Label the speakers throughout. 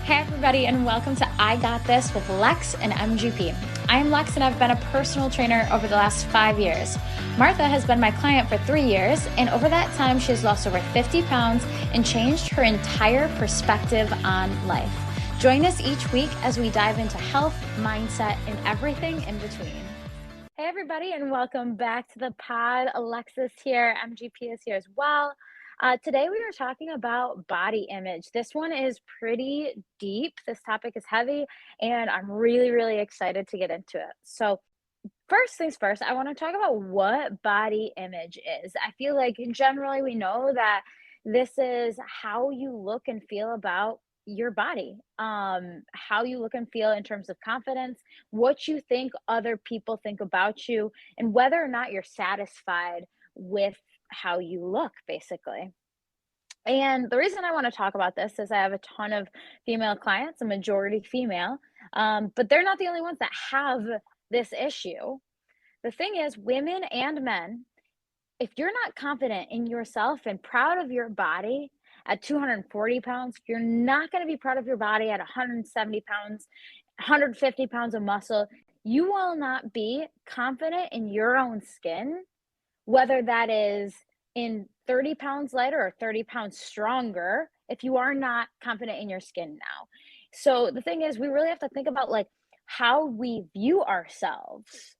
Speaker 1: Hey everybody, and welcome to I Got This with Lex and MGP. I am Lex and I've been a personal trainer over the last 5 years. Martha has been my client for 3 years, and over that time she has lost over 50 pounds and changed her entire perspective on life. Join us each week as we dive into health, mindset, and everything in between. Hey everybody, and welcome back to the pod. Alexis here, MGP is here as well. Today we are talking about body image. This one is pretty deep. This topic is heavy, and I'm really, really excited to get into it. So, first things first, I want to talk about what body image is. I feel like generally we know that this is how you look and feel about your body, how you look and feel in terms of confidence, what you think other people think about you, and whether or not you're satisfied with how you look, basically. And the reason I want to talk about this is I have a ton of female clients, a majority female, but they're not the only ones that have this issue. The thing is, women and men, if you're not confident in yourself and proud of your body at 240 pounds, you're not going to be proud of your body at 170 pounds, 150 pounds of muscle. You will not be confident in your own skin, whether that is in 30 pounds lighter or 30 pounds stronger, if you are not confident in your skin now. So the thing is, we really have to think about like how we view ourselves.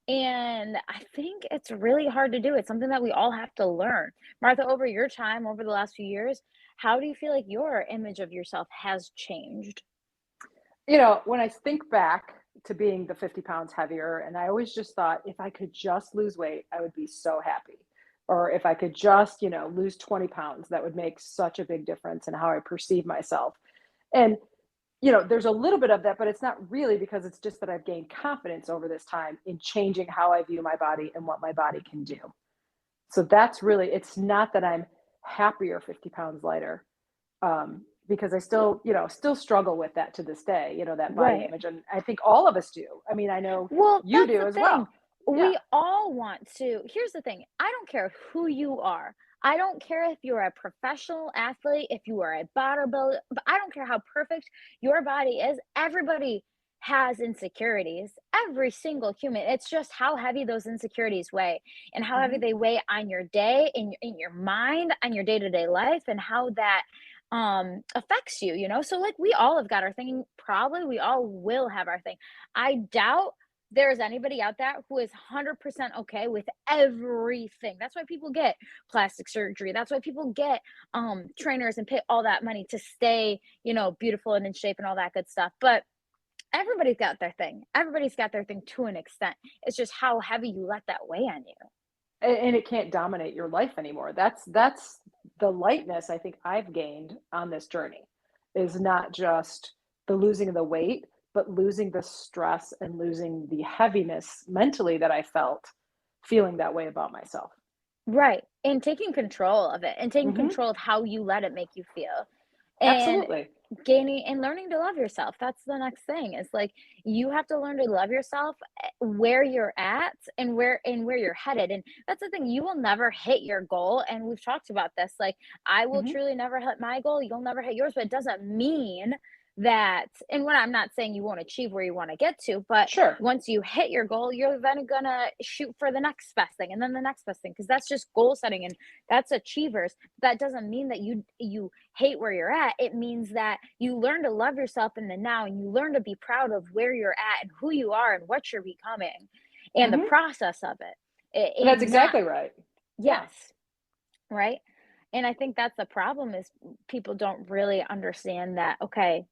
Speaker 1: And I think it's really hard to do. It's something that we all have to learn. Martha, over your time, over the last few years, how do you feel like your image of yourself has changed?
Speaker 2: When I think back to being the 50 pounds heavier, and I always just thought if I could just lose weight, I would be so happy. Or if I could just, lose 20 pounds, that would make such a big difference in how I perceive myself. And, there's a little bit of that, but it's not really because it's just that I've gained confidence over this time in changing how I view my body and what my body can do. So that's really, it's not that I'm happier 50 pounds lighter. Because I still struggle with that to this day, that body
Speaker 1: Right.
Speaker 2: image. And I think all of us do. I mean, I know
Speaker 1: Well,
Speaker 2: you
Speaker 1: that's
Speaker 2: do
Speaker 1: the
Speaker 2: as
Speaker 1: thing.
Speaker 2: well. Yeah.
Speaker 1: We all want to. Here's the thing. I don't care who you are. I don't care if you're a professional athlete, if you are a bodybuilder, but I don't care how perfect your body is. Everybody has insecurities. Every single human. It's just how heavy those insecurities weigh and how heavy
Speaker 2: Hmm.
Speaker 1: they weigh on your day, in your mind, on your day-to-day life, and how that affects you, you know? So like we all have got our thing. Probably we all will have our thing. I doubt there's anybody out there who is 100% okay with everything. That's why people get plastic surgery. That's why people get trainers and pay all that money to stay, beautiful and in shape and all that good stuff. But everybody's got their thing. Everybody's got their thing to an extent. It's just how heavy you let that weigh on you.
Speaker 2: And it can't dominate your life anymore. That's the lightness I think I've gained on this journey is not just the losing of the weight, but losing the stress and losing the heaviness mentally that I felt feeling that way about myself.
Speaker 1: Right. And taking control of it and taking
Speaker 2: Hmm.
Speaker 1: control of how you let it make you feel. And
Speaker 2: Absolutely.
Speaker 1: gaining and learning to love yourself. That's the next thing. It's like you have to learn to love yourself where you're at and where you're headed. And that's the thing. You will never hit your goal. And we've talked about this. Like I will
Speaker 2: Hmm.
Speaker 1: truly never hit my goal. You'll never hit yours, but it doesn't mean that, and when I'm not saying you won't achieve where you want to get to, but
Speaker 2: Sure.
Speaker 1: once you hit your goal, you're then gonna shoot for the next best thing and then the next best thing because that's just goal setting and that's achievers. That doesn't mean that you hate where you're at. It means that you learn to love yourself in the now and you learn to be proud of where you're at and who you are and what you're becoming and the
Speaker 2: Hmm.
Speaker 1: process of it.
Speaker 2: That's
Speaker 1: And not,
Speaker 2: exactly right. Yeah.
Speaker 1: yes, right. And I think that's the problem is people don't really understand that, okay,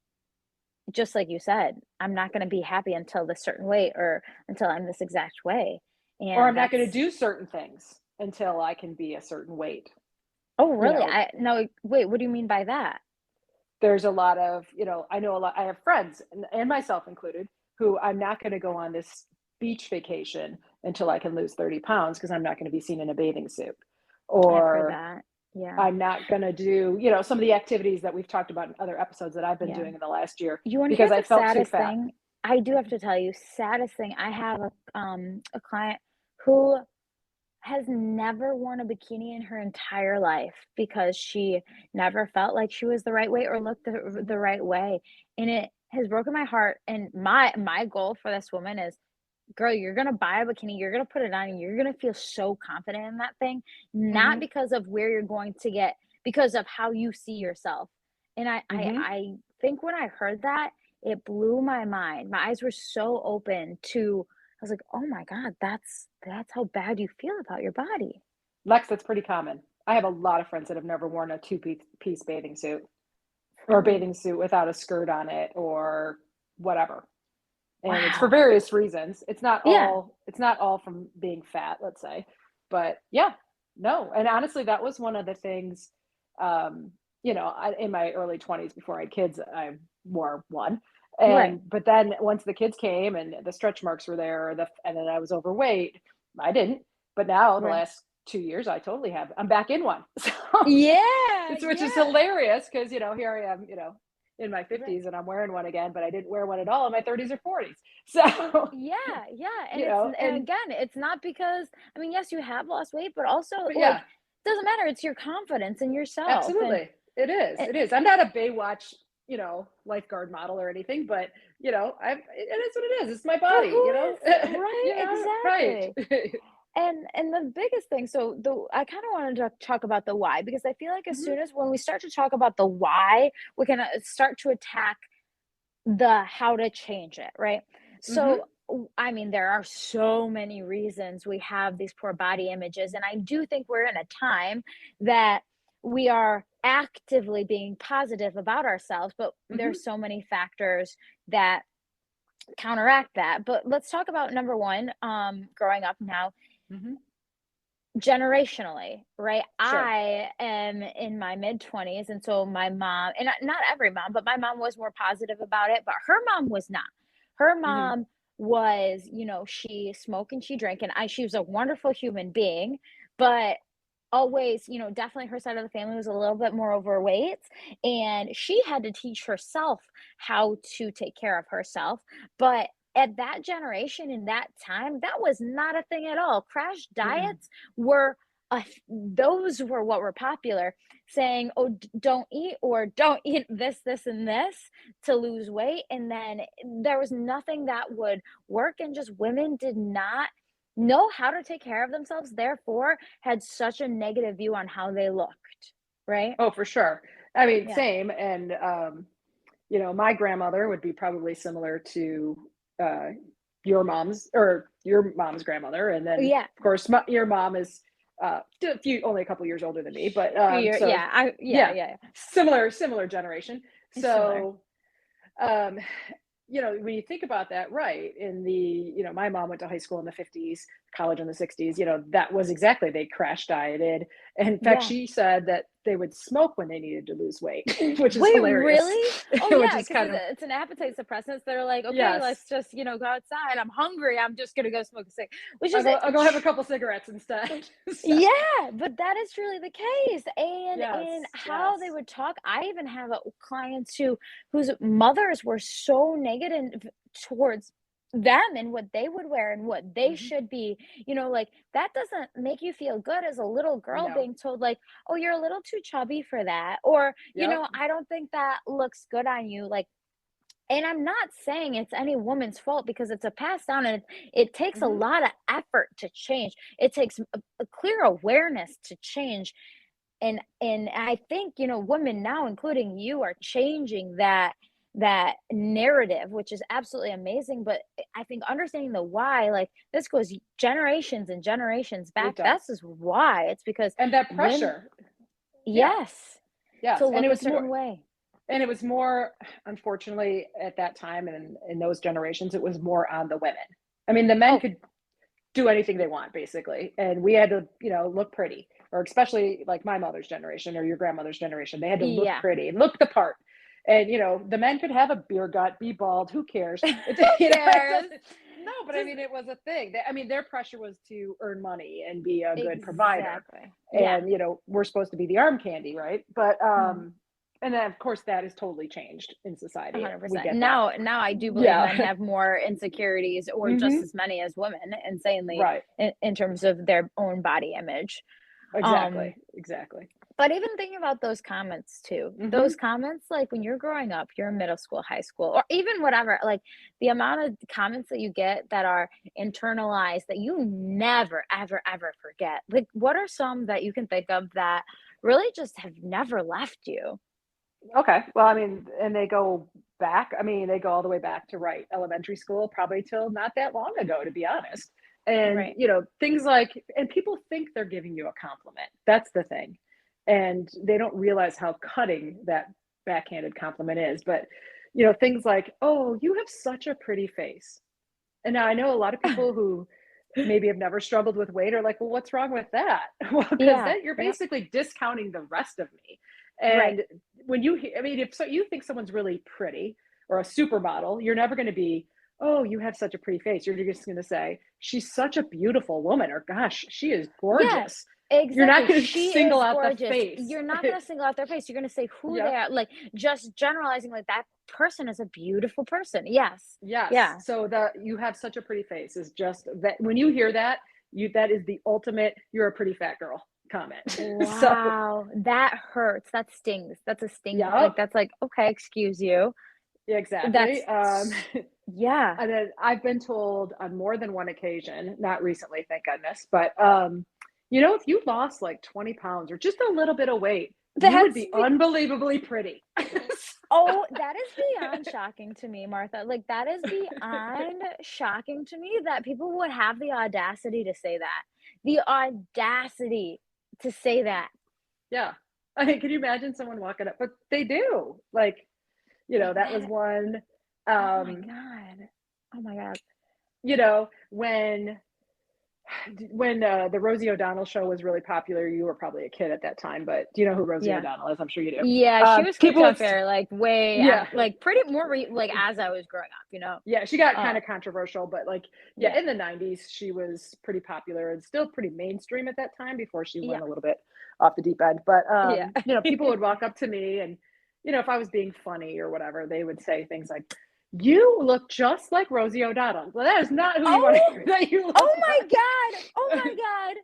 Speaker 1: just like you said, I'm not going to be happy until this certain weight or until I'm this exact way.
Speaker 2: Or
Speaker 1: And
Speaker 2: I'm not going to
Speaker 1: that's,
Speaker 2: do certain things until I can be a certain weight.
Speaker 1: oh,
Speaker 2: You
Speaker 1: really?
Speaker 2: know,
Speaker 1: I no, wait, what do you mean by that?
Speaker 2: there's a lot of, I know a lot, I have friends and myself included, who I'm not going to go on this beach vacation until I can lose 30 pounds because I'm not going to be seen in a bathing suit.
Speaker 1: I've heard
Speaker 2: Or
Speaker 1: that. Yeah.
Speaker 2: I'm not going to do, some of the activities that we've talked about in other episodes that I've been
Speaker 1: Yeah.
Speaker 2: doing in the last year
Speaker 1: You want to hear
Speaker 2: because I
Speaker 1: the
Speaker 2: felt too
Speaker 1: saddest
Speaker 2: fat.
Speaker 1: thing? I do have to tell you, saddest thing. I have a client who has never worn a bikini in her entire life because she never felt like she was the right way or looked the
Speaker 2: Mhm.
Speaker 1: right way, and it has broken my heart, and my goal for this woman is, "Girl, you're gonna buy a bikini, you're gonna put it on, and you're gonna feel so confident in that thing, not
Speaker 2: Mhm.
Speaker 1: because of where you're going to get because of how you see yourself." And
Speaker 2: Mhm.
Speaker 1: I think when I heard that, it blew my mind. My eyes were so open to I was like, "Oh my god, that's how bad you feel about your body."
Speaker 2: Lex, that's pretty common. I have a lot of friends that have never worn a two-piece bathing suit or a
Speaker 1: Really?
Speaker 2: bathing suit without a skirt on it or whatever. And it's for
Speaker 1: Wow.
Speaker 2: various reasons.
Speaker 1: Yeah,
Speaker 2: It's not all from being fat, let's say. But yeah, no. And honestly, that was one of the things, um, in my early 20s before I had kids, I wore one.
Speaker 1: right,
Speaker 2: But then once the kids came and the stretch marks were there, and then I was overweight, I didn't. But now the
Speaker 1: right.
Speaker 2: last 2 years, I totally have. I'm back in one. So
Speaker 1: Yeah,
Speaker 2: it's, which is
Speaker 1: yeah.
Speaker 2: hilarious because, here I am, in my
Speaker 1: Right.
Speaker 2: 50s and I'm wearing one again, but I didn't wear one at all in my 30s or 40s. So,
Speaker 1: Yeah, yeah, and and
Speaker 2: and
Speaker 1: again, it's not because I mean, yes, you have lost weight, but also,
Speaker 2: but
Speaker 1: like,
Speaker 2: yeah,
Speaker 1: doesn't matter, it's your confidence in yourself, and
Speaker 2: absolutely. It is.
Speaker 1: it
Speaker 2: It is. I'm not a Baywatch, lifeguard model or anything, but it is what it is. It's my
Speaker 1: for
Speaker 2: body,
Speaker 1: who is right,
Speaker 2: right.
Speaker 1: exactly. And the biggest thing so the I kinda wanted to talk about the why, because I feel like as
Speaker 2: Mhm.
Speaker 1: soon as when we start to talk about the why, we can, start to attack the how to change it, right?
Speaker 2: Mhm.
Speaker 1: So, I mean, there are so many reasons we have these poor body images, and I do think we're in a time that we are actively being positive about ourselves, but
Speaker 2: Mhm.
Speaker 1: there's so many factors that counteract that. But let's talk about number one, growing up now,
Speaker 2: Mhm.
Speaker 1: generationally, right?
Speaker 2: Sure.
Speaker 1: I am in my mid 20s, and so my mom, and not every mom, but my mom was more positive about it, but her mom was not. Her
Speaker 2: Mhm.
Speaker 1: mom was, she smoked and she drank, and she was a wonderful human being, but always, definitely her side of the family was a little bit more overweight, and she had to teach herself how to take care of herself. But at that generation in that time, that was not a thing at all. Crash
Speaker 2: Mm-mm.
Speaker 1: diets were those were what were popular, saying, "Oh, don't eat or don't eat this and this to lose weight." And then there was nothing that would work, and just women did not know how to take care of themselves, therefore had such a negative view on how they looked, right?
Speaker 2: Oh, for sure. I mean,
Speaker 1: Yeah.
Speaker 2: same. And my grandmother would be probably similar to uh, your mom's grandmother, and then
Speaker 1: Yeah.
Speaker 2: of course your mom is only a couple years older than me, but
Speaker 1: Few year
Speaker 2: so
Speaker 1: yeah,
Speaker 2: yeah,
Speaker 1: yeah.
Speaker 2: similar generation.
Speaker 1: It's similar.
Speaker 2: So um, when you think about that, right, my mom went to high school in the 50s, college in the 60s, that was exactly, they crash dieted. And in fact,
Speaker 1: Yeah.
Speaker 2: she said that they would smoke when they needed to lose weight, which is
Speaker 1: Wait,
Speaker 2: hilarious,
Speaker 1: really? Oh,
Speaker 2: which
Speaker 1: yeah,
Speaker 2: is
Speaker 1: because
Speaker 2: kind of,
Speaker 1: it's an appetite suppressant. They're like, "Okay,
Speaker 2: yes,
Speaker 1: let's just, go outside. I'm hungry. I'm just gonna go smoke a cig," which
Speaker 2: I'll
Speaker 1: is
Speaker 2: go, I'll go have a couple cigarettes instead. So,
Speaker 1: yeah, but that is truly the case, and in
Speaker 2: yes,
Speaker 1: how they
Speaker 2: yes.
Speaker 1: would talk, I even have, clients whose mothers were so negative towards them and what they would wear and what they
Speaker 2: Hmm.
Speaker 1: should be, like, that doesn't make you feel good as a little girl
Speaker 2: No.
Speaker 1: being told, like, "Oh, you're a little too chubby for that," or,
Speaker 2: Yep.
Speaker 1: "I don't think that looks good on you," like, and I'm not saying it's any woman's fault because it's a pass down, and it takes a
Speaker 2: Hmm.
Speaker 1: lot of effort to change. It takes a clear awareness to change. And I think, women now, including you, are changing that narrative, which is absolutely amazing. But I think understanding the why, like, this goes generations and generations
Speaker 2: It
Speaker 1: back. That's
Speaker 2: does.
Speaker 1: just why. It's because
Speaker 2: And that
Speaker 1: women,
Speaker 2: pressure, yeah,
Speaker 1: yes, to
Speaker 2: yes.
Speaker 1: look a certain way.
Speaker 2: And it was more, unfortunately, at that time and in those generations, it was more on the women. I mean, the men
Speaker 1: Oh,
Speaker 2: could do anything they want, basically, and we had to, look pretty, or especially like my mother's generation or your grandmother's generation, they had to look
Speaker 1: yeah.
Speaker 2: pretty, look the part. And the men could have a beer gut, be bald, who cares? It,
Speaker 1: Who
Speaker 2: it
Speaker 1: cares?
Speaker 2: doesn't. No, but I
Speaker 1: Just
Speaker 2: mean, it was a thing. I mean, their pressure was to earn money and be a good provider,
Speaker 1: exactly. Yeah.
Speaker 2: and we're supposed to be the arm candy, right? But
Speaker 1: Mhm.
Speaker 2: And then of course that is totally changed in society. We
Speaker 1: 100%.
Speaker 2: get that.
Speaker 1: Now I do believe men
Speaker 2: Yeah.
Speaker 1: have more insecurities or just
Speaker 2: Hmm.
Speaker 1: as many as women, insanely,
Speaker 2: Right.
Speaker 1: in terms of their own body image. Um,
Speaker 2: Exactly. Exactly.
Speaker 1: but even thinking about those comments too, those
Speaker 2: Hmm.
Speaker 1: comments, like when you're growing up, you're in middle school, high school, or even whatever, like the amount of comments that you get that are internalized that you never, ever, ever forget. Like, what are some that you can think of that really just have never left you?
Speaker 2: Okay. Well, I mean, and they go back. I mean, they go all the way back to right elementary school, probably till not that long ago, to be honest. And
Speaker 1: Right.
Speaker 2: things like, and people think they're giving you a compliment. That's the thing, and they don't realize how cutting that backhanded compliment is. But things like, "Oh, you have such a pretty face." And now I know a lot of people who maybe have never struggled with weight are like, well, what's wrong with that? Well, because
Speaker 1: Yeah.
Speaker 2: then you're
Speaker 1: Yep.
Speaker 2: basically discounting the rest of me.
Speaker 1: Right.
Speaker 2: And when I mean, if so, you think someone's really pretty or a supermodel, you're never going to be, oh, you have such a pretty face. You're just going to say, she's such a beautiful woman, or gosh, she is
Speaker 1: Yeah,
Speaker 2: gorgeous. You're not
Speaker 1: exactly.
Speaker 2: going to
Speaker 1: She
Speaker 2: single
Speaker 1: is
Speaker 2: out the
Speaker 1: gorgeous.
Speaker 2: face.
Speaker 1: You're not gonna single out their face. You're gonna say who they
Speaker 2: Yep.
Speaker 1: are, like, just generalizing, like, that person is a beautiful person. Yes.
Speaker 2: Yes.
Speaker 1: Yeah.
Speaker 2: So the you have such a pretty face is just that when you hear that, that is the ultimate you're a pretty fat girl comment. So,
Speaker 1: Wow, that hurts. That stings. That's a sting, like,
Speaker 2: yep,
Speaker 1: that's like, "Okay, excuse you."
Speaker 2: exactly.
Speaker 1: That's yeah.
Speaker 2: And then I've been told on more than one occasion, not recently, thank goodness, but if you lost like 20 pounds or just a little bit of weight, you would
Speaker 1: That's
Speaker 2: be unbelievably pretty.
Speaker 1: Oh, that is beyond shocking to me, Martha. Like, that is beyond shocking to me that people would have the audacity to say that. The audacity to say that.
Speaker 2: Yeah. I mean, can you imagine someone walking up? But they do. Like, that was
Speaker 1: That
Speaker 2: one.
Speaker 1: oh my
Speaker 2: Um,
Speaker 1: god. Oh my god.
Speaker 2: when the Rosie O'Donnell show was really popular, you were probably a kid at that time, but do you know who Rosie
Speaker 1: Yeah.
Speaker 2: O'Donnell is? I'm sure you do.
Speaker 1: Yeah, she was kicked
Speaker 2: People
Speaker 1: off
Speaker 2: would,
Speaker 1: air, like, way
Speaker 2: yeah,
Speaker 1: like, pretty more like, as I was growing up, you know?
Speaker 2: yeah, she got kind
Speaker 1: Uh,
Speaker 2: of controversial, but like, yeah,
Speaker 1: yeah.
Speaker 2: in the 90s, she was pretty popular and still pretty mainstream at that time before she
Speaker 1: Yeah.
Speaker 2: went a little bit off the deep end. But,
Speaker 1: Yeah.
Speaker 2: people would walk up to me and, if I was being funny or whatever, they would say things like, you look just like Rosie O'Donnell. Well, that is not who you want to
Speaker 1: Oh!
Speaker 2: hear that you
Speaker 1: Oh
Speaker 2: look
Speaker 1: my
Speaker 2: like.
Speaker 1: god! Oh my god!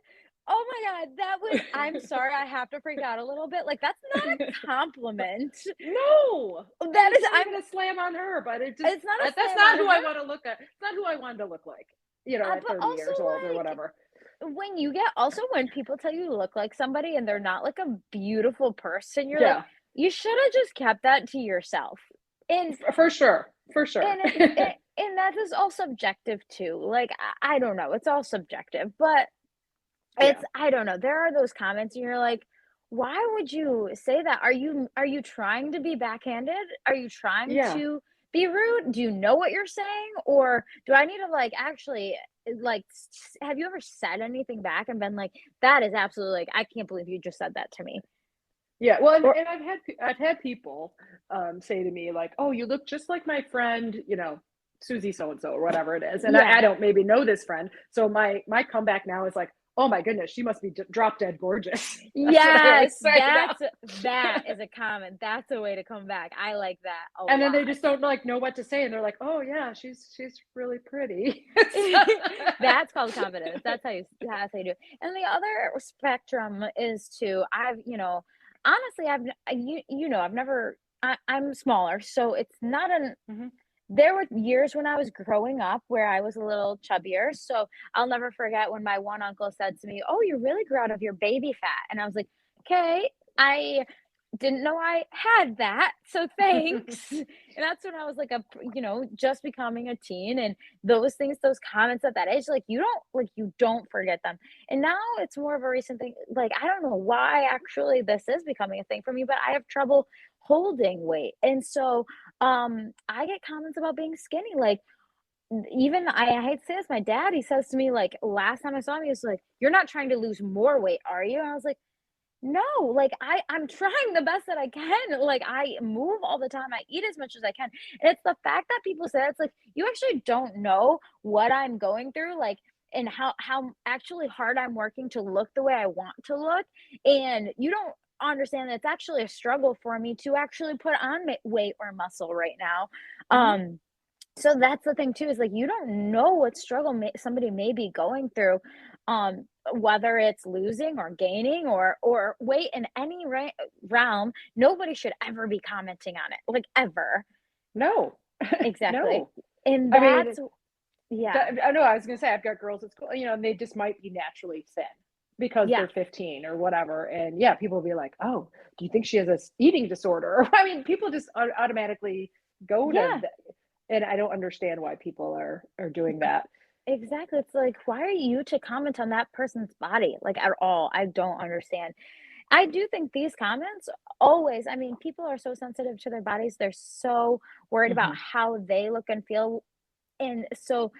Speaker 1: Oh my god, that was I'm sorry, I have to freak out a little bit, like, that's not a compliment.
Speaker 2: No, and
Speaker 1: That
Speaker 2: it's
Speaker 1: is
Speaker 2: not
Speaker 1: I'm
Speaker 2: even a slam on her, but it just
Speaker 1: it's not a
Speaker 2: that's
Speaker 1: slam
Speaker 2: not
Speaker 1: on
Speaker 2: who I
Speaker 1: her,
Speaker 2: want to look at. It's not who I wanted to look like, at
Speaker 1: but
Speaker 2: 30
Speaker 1: also,
Speaker 2: years old or
Speaker 1: like,
Speaker 2: whatever.
Speaker 1: when you get also when people tell you look like somebody and they're not, like, a beautiful person, you're like,
Speaker 2: Yeah,
Speaker 1: "You shoulda just kept that to yourself." And
Speaker 2: for sure, for sure.
Speaker 1: and that is all subjective too, like, I don't know, it's all subjective, but
Speaker 2: Yeah,
Speaker 1: it's I don't know, there are those comments and you're like, "Why would you say that? Are you trying to be backhanded? Are you trying
Speaker 2: yeah,
Speaker 1: to be rude? Do you know what you're saying? Or do I need to, like, actually, like, have you ever said anything back and been like, "That is absolutely, like, I can't believe you just said that to me."
Speaker 2: yeah. Well, and,
Speaker 1: Or
Speaker 2: and I've had people say to me like, "Oh, you look just like my friend, Susie so and so or whatever it is," and I
Speaker 1: yeah.
Speaker 2: don't maybe know this friend, so my comeback now is like, "Oh my goodness, she must be drop dead gorgeous." That's what I always
Speaker 1: Yes,
Speaker 2: say now.
Speaker 1: that is a comment. That's a way to come back. I like that a
Speaker 2: And then they
Speaker 1: lot.
Speaker 2: just don't like know what to say, and they're like, "Oh yeah, she's really pretty." So
Speaker 1: That's called confidence. That's how you do it. And the other spectrum is to honestly, I've never I'm smaller, so it's not an
Speaker 2: Mhm.
Speaker 1: there were years when I was growing up where I was a little chubbier, so I'll never forget when my one uncle said to me, "Oh, you really grew out of your baby fat." And I was like, "Okay, I didn't know I had that, so thanks." And that's when I was like just becoming a teen and those things, those comments at that age, you don't forget them. And now it's more of a recent thing. Like, I don't know why actually this is becoming a thing for me, but I have trouble holding weight. And so I get comments about being skinny. Like, even I hate to say this, my dad, he says to me, like, last time I saw him, he was like, "You're not trying to lose more weight, are you?" And I was like, no, like I'm trying the best that I can. Like, I move all the time. I eat as much as I can. And it's the fact that people say it's like you actually don't know what I'm going through, like, and how actually hard I'm working to look the way I want to look. And you don't understand that it's actually a struggle for me to actually put on weight or muscle right now.
Speaker 2: Mhm.
Speaker 1: So that's the thing too, is like you don't know what struggle somebody may be going through, whether it's losing or gaining or weight in any realm. Nobody should ever be commenting on it, like ever.
Speaker 2: No.
Speaker 1: Exactly.
Speaker 2: No.
Speaker 1: And
Speaker 2: I mean,
Speaker 1: that's yeah.
Speaker 2: I know I was gonna say I've got girls at school, and they just might be naturally thin because
Speaker 1: Yeah.
Speaker 2: they're 15 or whatever. And yeah, people will be like, "Oh, do you think she has a eating disorder?" Or I mean, people just automatically go to,
Speaker 1: Yeah.
Speaker 2: and I don't understand why people are doing that.
Speaker 1: Exactly. It's like, why are you to comment on that person's body? Like at all. I don't understand. I do think these comments always, I mean, people are so sensitive to their bodies. They're so worried about
Speaker 2: Hmm.
Speaker 1: how they look and feel. And so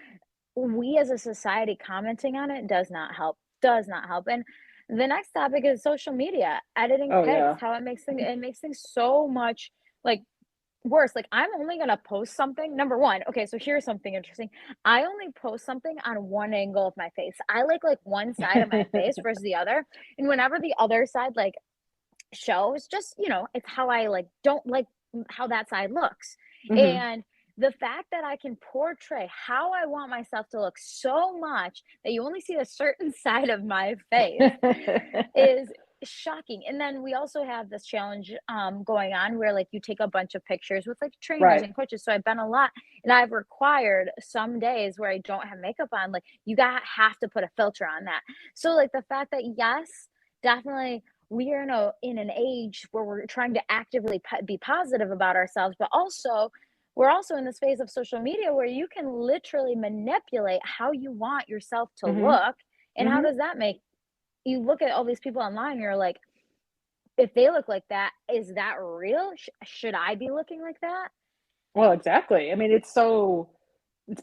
Speaker 1: we as a society commenting on it does not help. Does not help. And the next topic is social media, editing
Speaker 2: Oh
Speaker 1: pics,
Speaker 2: yeah.
Speaker 1: how it makes things so much like worse. Like, I'm only gonna post something. Number one, okay, so here's something interesting. I only post something on one angle of my face. I like one side of my face versus the other. And whenever the other side like shows, just it's how I like don't like how that side looks.
Speaker 2: Hmm.
Speaker 1: And the fact that I can portray how I want myself to look so much that you only see a certain side of my face is shocking. And then we also have this challenge going on where like you take a bunch of pictures with like trainers
Speaker 2: Right.
Speaker 1: and coaches. So I've been a lot, and I've required some days where I don't have makeup on, like you got have to put a filter on that. So like the fact that, yes, definitely we are in an age where we're trying to actively be positive about ourselves, but also we're also in this phase of social media where you can literally manipulate how you want yourself to
Speaker 2: Hmm.
Speaker 1: look. And how
Speaker 2: Hmm.
Speaker 1: does that make you look at all these people online, you're like, if they look like that, is that real? Should I be looking like that?
Speaker 2: Well, exactly. I mean, it's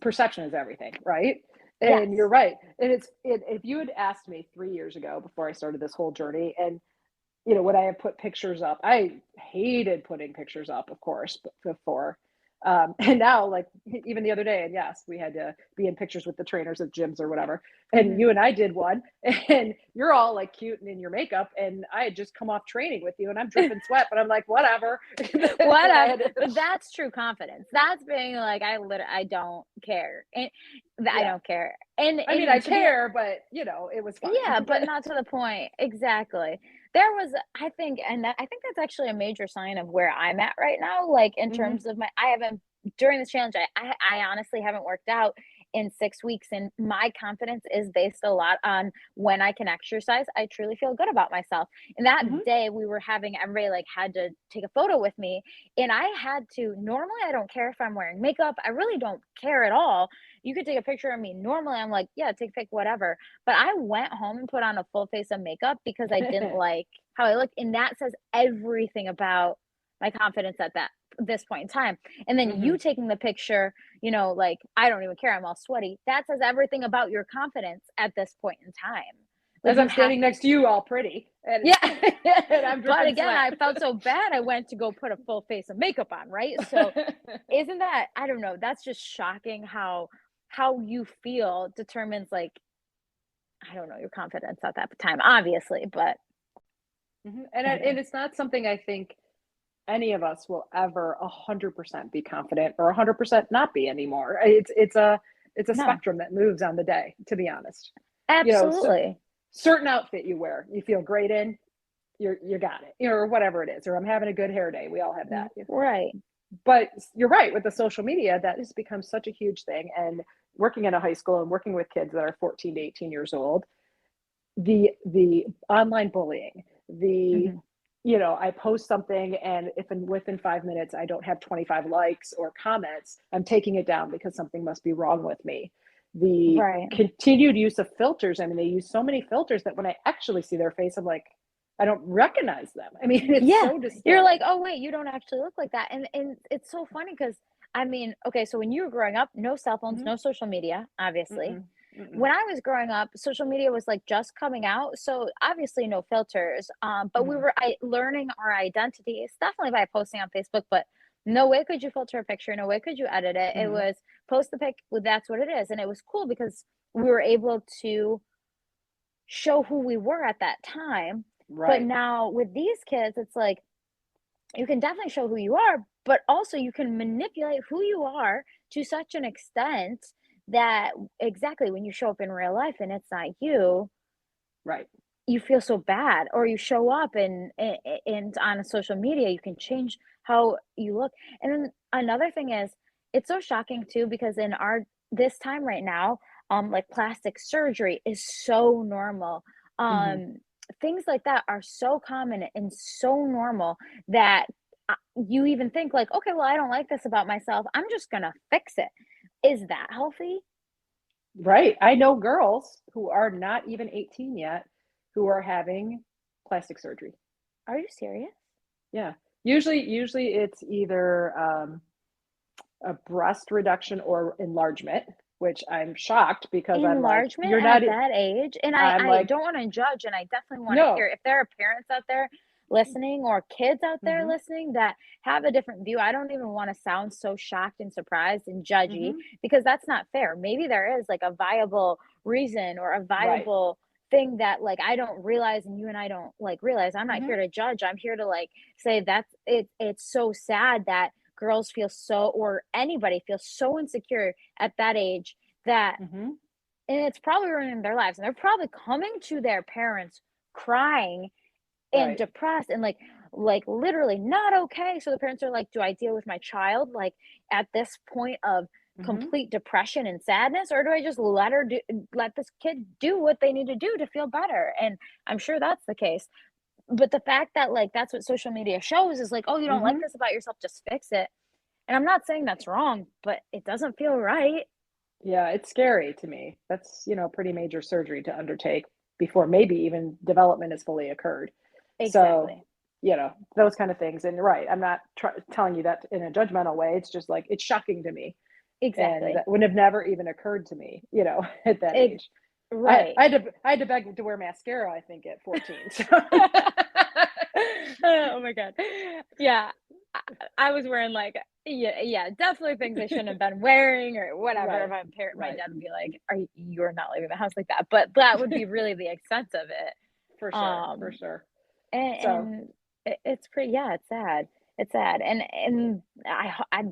Speaker 2: perception is everything, right? And you're
Speaker 1: Yes.
Speaker 2: right. And if you had asked me 3 years ago before I started this whole journey, and would I have put pictures up? I hated putting pictures up, of course, before. And now, like even the other day, and yes, we had to be in pictures with the trainers at gyms or whatever. And
Speaker 1: Hmm.
Speaker 2: you and I did one, and you're all like cute and in your makeup, and I had just come off training with you, and I'm dripping sweat, but I'm like, whatever. And I
Speaker 1: Whatever.
Speaker 2: had to,
Speaker 1: But that's true confidence. That's being like, I don't care. And I
Speaker 2: yeah.
Speaker 1: don't care. And
Speaker 2: I mean, I
Speaker 1: and to be
Speaker 2: care, but it was fine.
Speaker 1: Yeah, but
Speaker 2: But
Speaker 1: not to the point. Exactly. There was, I think, and I think that's actually a major sign of where I'm at right now. Like in
Speaker 2: mhm,
Speaker 1: terms of I haven't during this challenge, I honestly haven't worked out in 6 weeks, and my confidence is based a lot on when I can exercise. I truly feel good about myself. And that
Speaker 2: mhm,
Speaker 1: day we were having everybody like had to take a photo with me, and I had to. Normally, I don't care if I'm wearing makeup. I really don't care at all. You could take a picture of me. Normally, I'm like, yeah, take a pic, whatever, but I went home and put on a full face of makeup because I didn't like how I looked, and that says everything about my confidence at this point in time. And then you
Speaker 2: mhm.
Speaker 1: taking the picture, like I don't even care, I'm all sweaty. That says everything about your confidence at this point in time. Like
Speaker 2: As
Speaker 1: you
Speaker 2: I'm
Speaker 1: have
Speaker 2: standing next to you, all pretty, and
Speaker 1: yeah.
Speaker 2: and I'm
Speaker 1: But
Speaker 2: dripping
Speaker 1: again,
Speaker 2: sweat.
Speaker 1: I felt so bad I went to go put a full face of makeup on, right? So isn't that, I don't know, that's just shocking how you feel determines like, I don't know, your confidence at that time, obviously, but
Speaker 2: Mhm,
Speaker 1: I don't
Speaker 2: and
Speaker 1: know.
Speaker 2: it's not something I think any of us will ever 100% be confident or 100% not be anymore. It's a
Speaker 1: No,
Speaker 2: spectrum that moves on the day, to be honest. So
Speaker 1: absolutely.
Speaker 2: certain outfit you wear, you feel great in, you got it, or whatever it is, or I'm having a good hair day. We all have that.
Speaker 1: Right.
Speaker 2: But you're right, with the social media, that has become such a huge thing. And working in a high school and working with kids that are 14 to 18 years old, the online bullying, the
Speaker 1: Mhm.
Speaker 2: I post something, and if within 5 minutes I don't have 25 likes or comments, I'm taking it down because something must be wrong with me. The
Speaker 1: Right.
Speaker 2: continued use of filters. I mean, they use so many filters that when I actually see their face, I'm like, I don't recognize them. I mean, it's
Speaker 1: Yeah.
Speaker 2: so
Speaker 1: You're like,
Speaker 2: distorted.
Speaker 1: "Oh, wait, you don't actually look like that." And it's so funny because I mean, okay, so when you were growing up, no cell phones,
Speaker 2: Mhm.
Speaker 1: no social media, obviously.
Speaker 2: Mm-mm. Mm-mm.
Speaker 1: When I was growing up, social media was like just coming out, so obviously no filters. But we
Speaker 2: Mhm.
Speaker 1: were learning our identities, definitely by posting on Facebook, but no way could you filter a picture, no way could you edit it. It
Speaker 2: Mhm.
Speaker 1: was post the pic, well, that's what it is. And it was cool because we were able to show who we were at that time. But
Speaker 2: Right.
Speaker 1: now with these kids, it's like you can definitely show who you are, but also you can manipulate who you are to such an extent that exactly when you show up in real life and it's not you,
Speaker 2: Right.
Speaker 1: you feel so bad. Or you show up and on social media you can change how you look. And then another thing is it's so shocking too because in our this time right now, like plastic surgery is so normal.
Speaker 2: Mhm.
Speaker 1: um Things like that are so common and so normal that you even think like, okay, well, I don't like this about myself, I'm just gonna fix it. Is that healthy?
Speaker 2: Right. I know girls who are not even 18 yet who are having plastic surgery.
Speaker 1: Are you serious?
Speaker 2: Yeah. Usually it's either, a breast reduction or enlargement, which I'm shocked because I'm like,
Speaker 1: Enlargement
Speaker 2: "You're not
Speaker 1: at
Speaker 2: e"
Speaker 1: that age? And
Speaker 2: I'm
Speaker 1: I
Speaker 2: like,
Speaker 1: don't wanna judge, and I definitely wanna hear
Speaker 2: "No."
Speaker 1: if there are parents out there listening or kids out there
Speaker 2: Mhm.
Speaker 1: listening that have a different view. I don't even wanna sound so shocked and surprised and judgy
Speaker 2: Mhm.
Speaker 1: because that's not fair. Maybe there is, like, a viable reason or a
Speaker 2: Right.
Speaker 1: viable thing that, like, I don't realize and you and I don't, like, realize. I'm not here
Speaker 2: Mhm.
Speaker 1: to judge, I'm here to, like, say that's it's so sad that girls feel so or anybody feels so insecure at that age that
Speaker 2: Mhm.
Speaker 1: and it's probably ruining their lives, and they're probably coming to their parents crying and
Speaker 2: Right.
Speaker 1: depressed and, like, literally not okay, so the parents are like, "Do I deal with my child, like, at this point of
Speaker 2: Mhm.
Speaker 1: complete depression and sadness, or do I just let this kid do what they need to do to feel better?" And I'm sure that's the case, but the fact that, like, that's what social media shows is like, "Oh, you don't like
Speaker 2: Mhm.
Speaker 1: this about yourself, just fix it." And I'm not saying that's wrong, but it doesn't feel right.
Speaker 2: Yeah, it's scary to me. That's, pretty major surgery to undertake before maybe even development has fully occurred. So,
Speaker 1: Exactly.
Speaker 2: those kind of things. And right, I'm not telling you that in a judgmental way. It's just like it's shocking to me, and
Speaker 1: Exactly.
Speaker 2: that would have never even occurred to me, at that
Speaker 1: Ex
Speaker 2: age. I,
Speaker 1: Right.
Speaker 2: I had to I had to beg to wear mascara, I think, at 14. So
Speaker 1: Oh my god. Yeah. I I was wearing, like yeah, definitely things I shouldn't have been wearing or whatever.
Speaker 2: right,
Speaker 1: My
Speaker 2: right,
Speaker 1: dad would be like, you're not leaving the house like that," but that would be really the extent of it.
Speaker 2: for sure, for
Speaker 1: Um,
Speaker 2: sure. So,
Speaker 1: and it's pretty yeah, it's sad. It's sad, and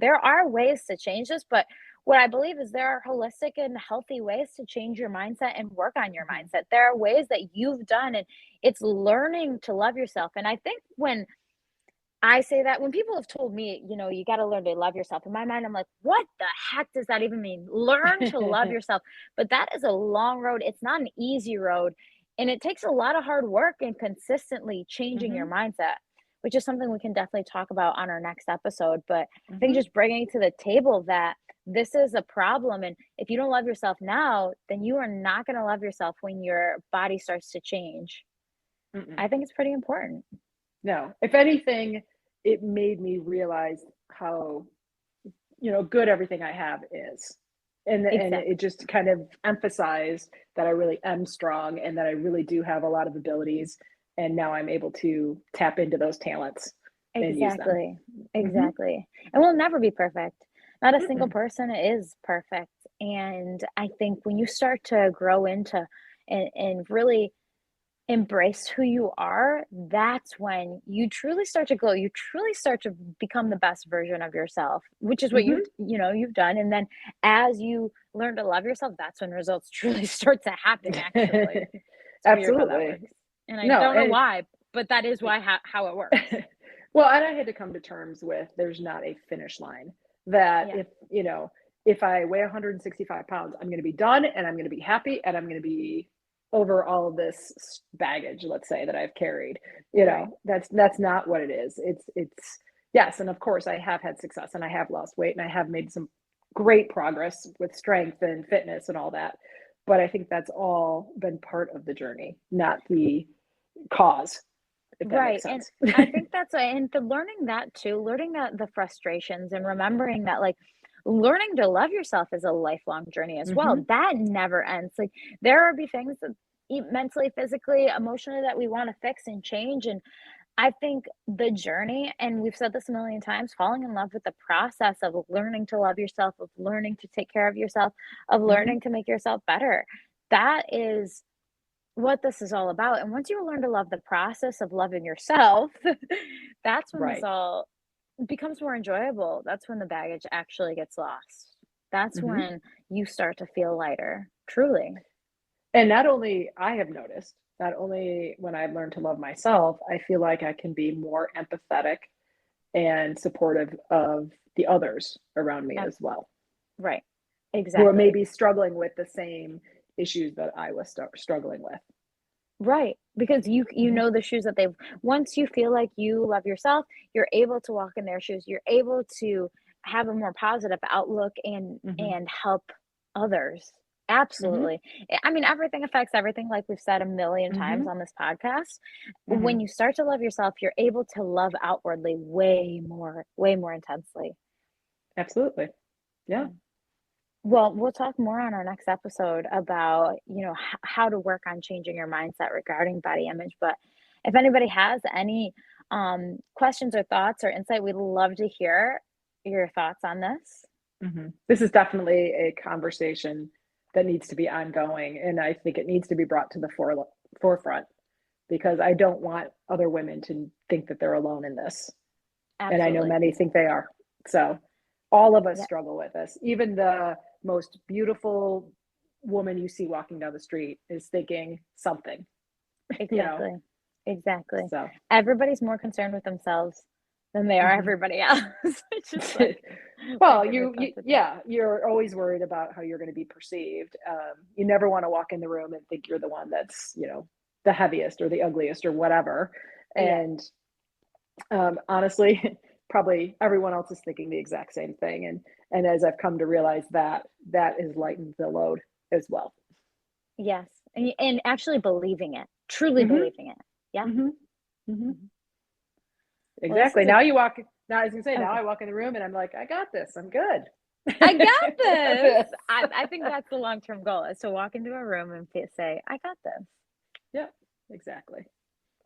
Speaker 1: there are ways to change this, but what I believe is there are holistic and healthy ways to change your mindset and work on your
Speaker 2: mhm,
Speaker 1: mindset. There are ways that you've done, and it's learning to love yourself. And I think when I say that, when people have told me, you got to learn to love yourself, in my mind, I'm like, what the heck does that even mean? Learn to love yourself. But that is a long road. It's not an easy road. And it takes a lot of hard work and consistently changing your
Speaker 2: mhm,
Speaker 1: mindset, which is something we can definitely talk about on our next episode. But I think
Speaker 2: mhm.
Speaker 1: just bringing to the table that this is a problem. And if you don't love yourself now, then you are not going to love yourself when your body starts to change.
Speaker 2: Mm-mm.
Speaker 1: I think it's pretty important.
Speaker 2: No. If anything, it made me realize how, good everything I have is. And it
Speaker 1: Exactly.
Speaker 2: just kind of emphasized that I really am strong and that I really do have a lot of abilities. And now I'm able to tap into those talents and use them.
Speaker 1: Exactly,
Speaker 2: Mhm.
Speaker 1: exactly, and we'll never be perfect. Not a single
Speaker 2: Mm-mm.
Speaker 1: person is perfect, and I think when you start to grow into and really embrace who you are, that's when you truly start to glow. You truly start to become the best version of yourself, which is what
Speaker 2: Mhm.
Speaker 1: you've done, and then as you learn to love yourself, that's when results truly start to happen, actually. It's weird how that
Speaker 2: Absolutely.
Speaker 1: works, and I
Speaker 2: No,
Speaker 1: don't know
Speaker 2: and
Speaker 1: why, but that is why how it works.
Speaker 2: well, and I had to come to terms with there's not a finish line. That
Speaker 1: Yeah.
Speaker 2: if I weigh 165 pounds, I'm going to be done and I'm going to be happy and I'm going to be over all of this baggage, let's say, that I've carried.
Speaker 1: Right.
Speaker 2: That's not what it is. It's yes, and of course I have had success and I have lost weight and I have made some great progress with strength and fitness and all that. But I think that's all been part of the journey, not the cause, if that
Speaker 1: Right.
Speaker 2: makes
Speaker 1: And
Speaker 2: sense.
Speaker 1: I think that's and the learning that too, learning that the frustrations and remembering that like learning to love yourself is a lifelong journey as well.
Speaker 2: Mhm.
Speaker 1: That never ends. Like there will be things that mentally, physically, emotionally that we want to fix and change. And I think the journey, and we've said this a million times, falling in love with the process of learning to love yourself, of learning to take care of yourself, of
Speaker 2: Mhm.
Speaker 1: learning to make yourself better. That is what this is all about. And once you learn to love the process of loving yourself, that's when this
Speaker 2: Right.
Speaker 1: all becomes more enjoyable. That's when the baggage actually gets lost. That's
Speaker 2: Hmm.
Speaker 1: when you start to feel lighter, truly.
Speaker 2: And not only I have noticed, not only when I've learned to love myself, I feel like I can be more empathetic and supportive of the others around me
Speaker 1: Ab-
Speaker 2: as well,
Speaker 1: right.
Speaker 2: who are
Speaker 1: Exactly.
Speaker 2: maybe struggling with the same issues that I was struggling with.
Speaker 1: Right, because you
Speaker 2: Hmm.
Speaker 1: know the shoes that they've once you feel like you love yourself, you're able to walk in their shoes. You're able to have a more positive outlook
Speaker 2: Hmm.
Speaker 1: and help others.
Speaker 2: Hmm.
Speaker 1: Absolutely. I mean, everything affects everything, like we've said a million times
Speaker 2: Hmm.
Speaker 1: on this podcast.
Speaker 2: Hmm.
Speaker 1: When you start to love yourself, you're able to love outwardly way more intensely.
Speaker 2: Absolutely. Yeah.
Speaker 1: Well, we'll talk more on our next episode about, how to work on changing your mindset regarding body image. But if anybody has any questions or thoughts or insight, we'd love to hear your thoughts on this.
Speaker 2: This is definitely a conversation that needs to be ongoing, and I think it needs to be brought to the forefront because I don't want other women to think that they're alone in this. And I know
Speaker 1: Absolutely.
Speaker 2: many think they are. So all of us
Speaker 1: Yeah,
Speaker 2: struggle with this. Even the most beautiful woman you see walking down the street is thinking something, you know.
Speaker 1: exactly. Exactly.
Speaker 2: So
Speaker 1: Everybody's more concerned with themselves than they are
Speaker 2: mhm.
Speaker 1: everybody else, which is like my
Speaker 2: Well,
Speaker 1: favorite thought to do.
Speaker 2: yeah, you're always worried about how you're going to be perceived. You never want to walk in the room and think you're the one that's, the heaviest or the ugliest or whatever.
Speaker 1: Yeah.
Speaker 2: And honestly, probably everyone else is thinking the exact same thing. And as I've come to realize that that has lightened the load as well.
Speaker 1: Yes. And actually believing it, truly
Speaker 2: Hmm.
Speaker 1: believing it. Yeah.
Speaker 2: Hmm. Hmm.
Speaker 1: Mhm. Well, this
Speaker 2: Exactly.
Speaker 1: is a
Speaker 2: Now you walk. Now I was gonna say. Now
Speaker 1: okay.
Speaker 2: I walk in the room and I'm like, I got this. I'm good.
Speaker 1: I got
Speaker 2: I got
Speaker 1: this.
Speaker 2: this.
Speaker 1: I think that's the long-term goal is to walk into a room and say, I got this.
Speaker 2: Yep. Exactly.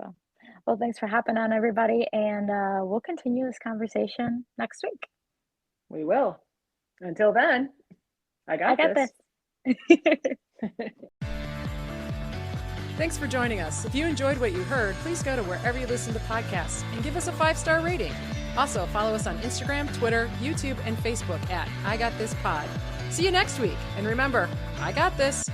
Speaker 1: So, well, thanks for hopping on, everybody. And we'll continue this conversation next week.
Speaker 2: We will. Until then, I
Speaker 1: I
Speaker 2: got
Speaker 1: got
Speaker 2: this.
Speaker 1: this.
Speaker 3: Thanks for joining us. If you enjoyed what you heard, please go to wherever you listen to podcasts and give us a 5-star rating. Also, follow us on Instagram, Twitter, YouTube, and Facebook at I Got This Pod. See you next week. And remember, I got this.